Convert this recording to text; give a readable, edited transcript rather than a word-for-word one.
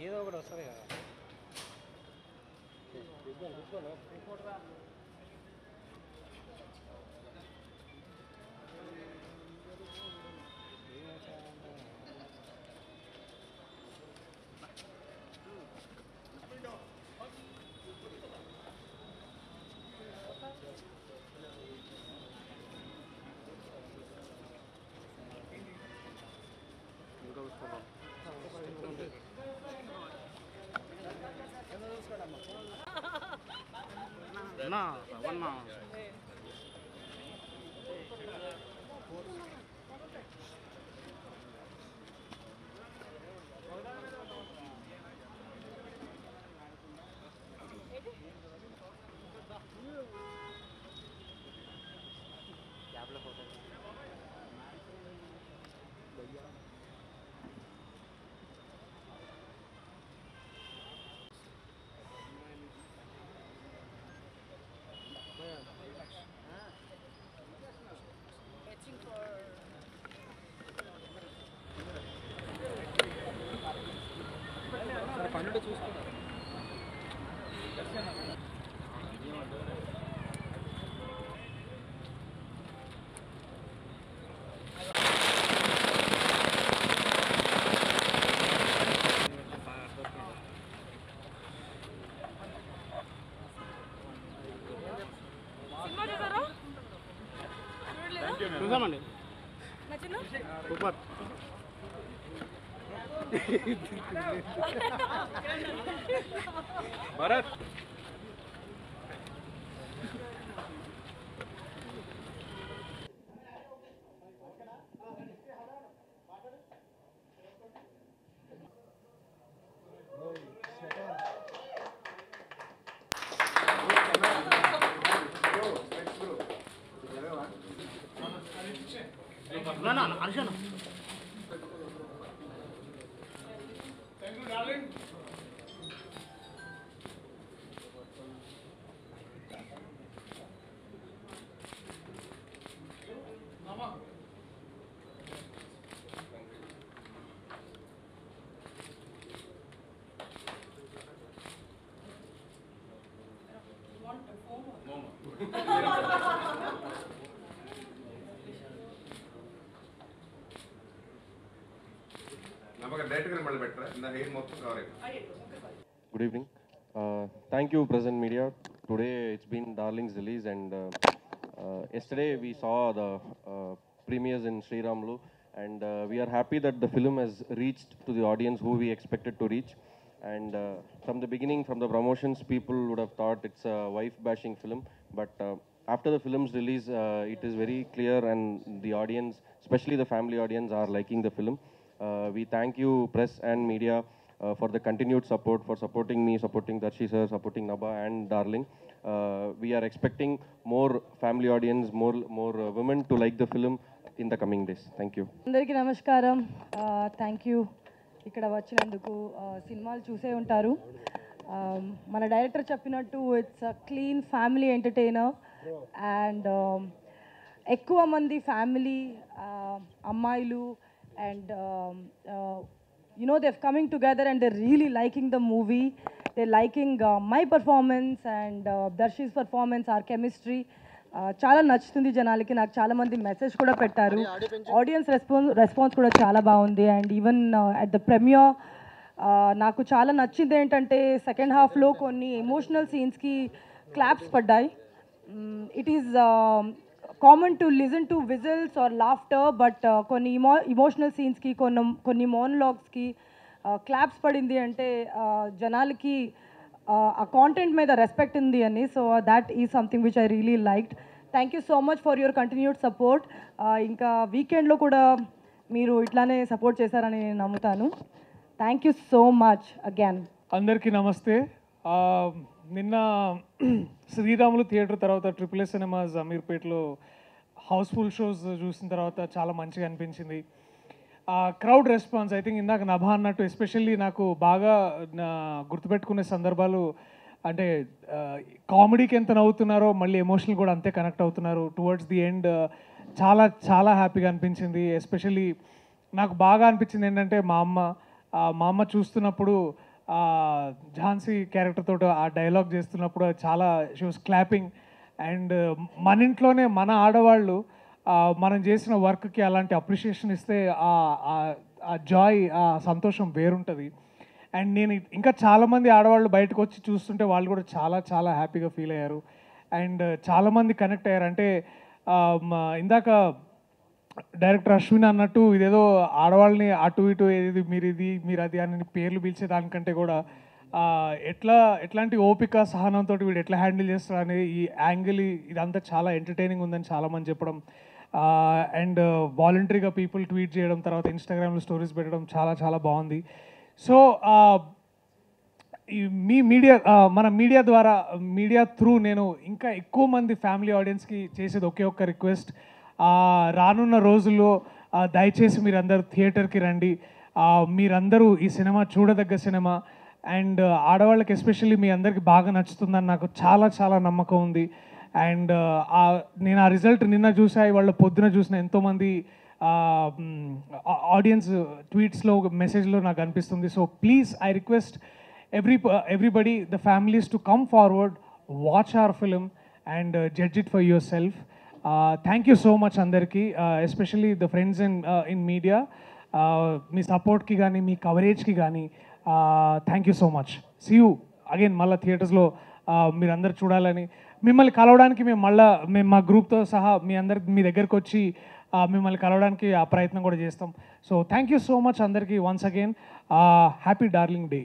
ఏదో ఒకటి వస్తుంది కదా. పన్నెండు చూసుకున్నాను. చూసామండి. Super. Bharat Harshana Good evening. Thank you, present media. Today it's been Darling's release, and yesterday we saw the premieres in Sri Ramlu, and we are happy that the film has reached to the audience who we expected to reach. And from the beginning, from the promotions, people would have thought it's a wife-bashing film, but after the film's release, it is very clear, and the audience, especially the family audience, are liking the film. We thank you, press and media, for the continued support, for supporting me, supporting Darshi sir, supporting Nabha and Darling. We are expecting more family audience, more women to like the film in the coming days. Thank you. అందరికీ నమస్కారం. Thank you ఇక్కడ వచ్చినందుకు. సినిమాలు చూసే ఉంటారు. మన director చెప్పినట్టు it's a clean family entertainer, and ఎక్కువ మంది ఫ్యామిలీ అమ్మాయిలు and you know, they're coming together and they're really liking the movie. They're liking my performance and Darshi's performance, our chemistry. చాలా నచ్చుతుంది జనాలకి. నాకు చాలా మంది మెసేజ్ కూడా పెట్టారు. ఆడియన్స్ రెస్పాన్స్ కూడా చాలా బాగుంది. And even at the premiere నాకు చాలా నచ్చింది ఏంటంటే సెకండ్ హాఫ్లో కొన్ని ఎమోషనల్ సీన్స్కి క్లాప్స్ పడ్డాయి. It is common to listen to whistles or laughter, but కొన్ని ఇమోషనల్ సీన్స్కి కొన్ని మోనలాగ్స్కి క్లాప్స్ పడింది అంటే జనాలకి ఆ కాంటెంట్ మీద రెస్పెక్ట్ ఉంది అని. So that is something which I really liked. Thank you so much for your continued support. ఇంకా వీకెండ్లో కూడా మీరు ఇట్లానే సపోర్ట్ చేశారని నేను నమ్ముతాను. Thank you so much again. అందరికీ నమస్తే. నిన్న శ్రీరాములు థియేటర్ తర్వాత ట్రిపుల్ సినిమాస్ అమీర్పేట్లో హౌస్ఫుల్ షోస్ చూసిన తర్వాత చాలా మంచిగా అనిపించింది. క్రౌడ్ రెస్పాన్స్ ఐ థింక్ ఇందాక నభా అన్నట్టు ఎస్పెషల్లీ నాకు బాగా గుర్తుపెట్టుకునే సందర్భాలు అంటే కామెడీకి ఎంత నవ్వుతున్నారో మళ్ళీ ఎమోషనల్ కూడా అంతే కనెక్ట్ అవుతున్నారు. టువర్డ్స్ ది ఎండ్ చాలా చాలా హ్యాపీగా అనిపించింది. ఎస్పెషల్లీ నాకు బాగా అనిపించింది ఏంటంటే మా అమ్మ చూస్తున్నప్పుడు ఝాన్సీ క్యారెక్టర్ తోటి ఆ డైలాగ్ చేస్తున్నప్పుడు చాలా షీ వాస్ క్లాపింగ్. అండ్ మన ఇంట్లోనే మన ఆడవాళ్ళు మనం చేసిన వర్క్కి అలాంటి అప్రిషియేషన్ ఇస్తే ఆ జాయ్, ఆ సంతోషం వేరుంటుంది. అండ్ నేను ఇంకా చాలామంది ఆడవాళ్ళు బయటకు వచ్చి చూస్తుంటే వాళ్ళు కూడా చాలా చాలా హ్యాపీగా ఫీల్ అయ్యారు. అండ్ చాలామంది కనెక్ట్ అయ్యారు. అంటే ఇందాక డైరెక్టర్ అశ్విన్ అన్నట్టు ఇదేదో ఆడవాళ్ళని అటు ఇటు ఏది మీరు అది అని పేర్లు పిలిచే దానికంటే కూడా ఎట్లాంటి ఓపిక సహనంతో వీడు ఎట్లా హ్యాండిల్ చేస్తారు అనేది ఈ యాంగిల్ ఇదంతా చాలా ఎంటర్టైనింగ్ ఉందని చాలామంది చెప్పడం. అండ్ వాలంటరీగా పీపుల్ ట్వీట్ చేయడం, తర్వాత ఇన్స్టాగ్రామ్లో స్టోరీస్ పెట్టడం చాలా చాలా బాగుంది. సో మీ మన మీడియా త్రూ నేను ఇంకా ఎక్కువ మంది ఫ్యామిలీ ఆడియన్స్కి చేసేది ఒకే ఒక్క రిక్వెస్ట్. రానున్న రోజుల్లో దయచేసి మీరందరూ థియేటర్కి రండి. మీరందరూ ఈ సినిమా చూడదగ్గ సినిమా. అండ్ ఆడవాళ్ళకి ఎస్పెషల్లీ మీ అందరికీ బాగా నచ్చుతుందని నాకు చాలా చాలా నమ్మకం ఉంది. అండ్ నేను ఆ రిజల్ట్ నిన్న చూసా, వాళ్ళ పొద్దున చూసిన ఎంతోమంది ఆడియన్స్ ట్వీట్స్లో మెసేజ్లో నాకు అనిపిస్తుంది. So please I request everybody, the families, to come forward, watch our film and judge it for yourself. Thank you so much andarki, especially the friends in media. మీ సపోర్ట్కి కానీ మీ కవరేజ్కి కానీ thank you so much. See you again. మళ్ళీ థియేటర్స్లో మీరందరూ చూడాలని, మిమ్మల్ని కలవడానికి మేము మా గ్రూప్తో సహా మీ దగ్గరకు వచ్చి మిమ్మల్ని కలవడానికి ఆ ప్రయత్నం కూడా చేస్తాం. So thank you so much అందరికీ. Once again happy darling day.